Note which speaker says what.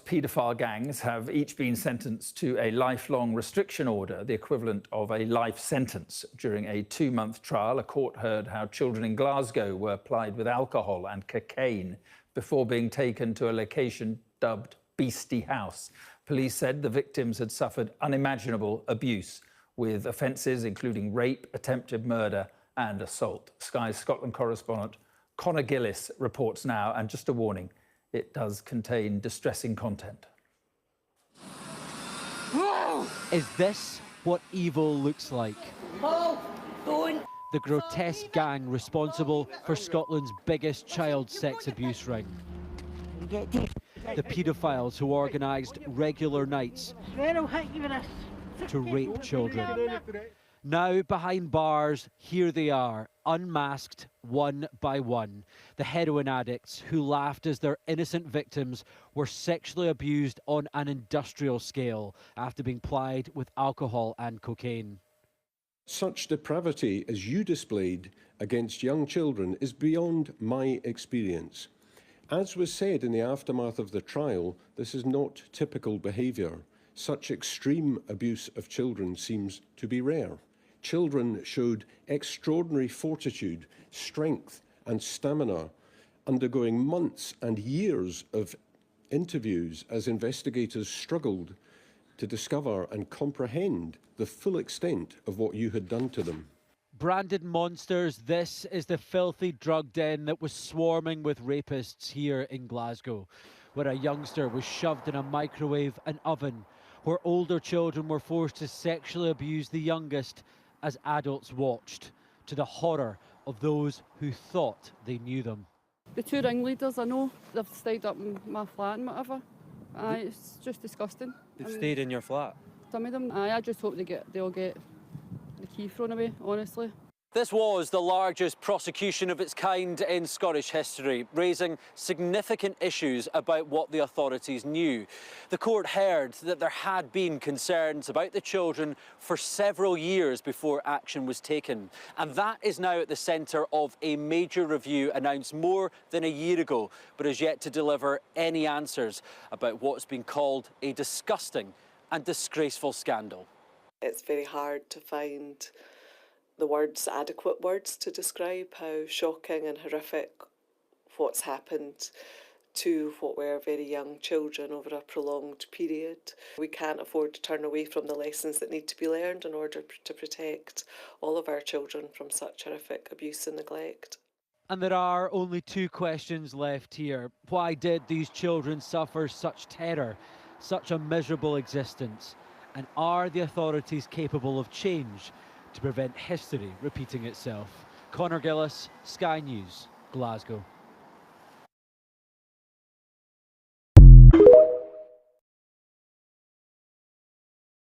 Speaker 1: paedophile gangs have each been sentenced to a lifelong restriction order, the equivalent of a life sentence. During a 2-month trial, a court heard how children in Glasgow were plied with alcohol and cocaine before being taken to a location dubbed Beastie House. Police said the victims had suffered unimaginable abuse, with offences including rape, attempted murder and assault. Sky's Scotland correspondent Conor Gillis reports now, and just a warning, it does contain distressing content.
Speaker 2: Is this what evil looks like?
Speaker 3: Oh, don't.
Speaker 2: The grotesque gang responsible for Scotland's biggest child sex abuse ring. The paedophiles who organised regular nights to rape children. Now behind bars, here they are, unmasked one by one. The heroin addicts who laughed as their innocent victims were sexually abused on an industrial scale after being plied with alcohol and cocaine.
Speaker 4: Such depravity as you displayed against young children is beyond my experience. As was said in the aftermath of the trial, this is not typical behaviour. Such extreme abuse of children seems to be rare. Children showed extraordinary fortitude, strength and stamina, undergoing months and years of interviews as investigators struggled to discover and comprehend the full extent of what you had done to them.
Speaker 2: Branded monsters, this is the filthy drug den that was swarming with rapists here in Glasgow, where a youngster was shoved in a microwave and oven, where older children were forced to sexually abuse the youngest as adults watched, to the horror of those who thought they knew them.
Speaker 5: The 2 ringleaders, I know, they've stayed up in my flat and whatever. It's just disgusting.
Speaker 6: They've stayed in your flat?
Speaker 5: Some of them. I just hope they'll get the key thrown away, honestly.
Speaker 7: This was the largest prosecution of its kind in Scottish history, raising significant issues about what the authorities knew. The court heard that there had been concerns about the children for several years before action was taken. And that is now at the centre of a major review announced more than a year ago, but has yet to deliver any answers about what's been called a disgusting and disgraceful scandal.
Speaker 8: It's very hard to find the words, adequate words, to describe how shocking and horrific what's happened to what were very young children over a prolonged period. We can't afford to turn away from the lessons that need to be learned in order to protect all of our children from such horrific abuse and neglect.
Speaker 2: And there are only 2 questions left here. Why did these children suffer such terror, such a miserable existence? And are the authorities capable of change to prevent history repeating itself? Conor Gillis, Sky News, Glasgow.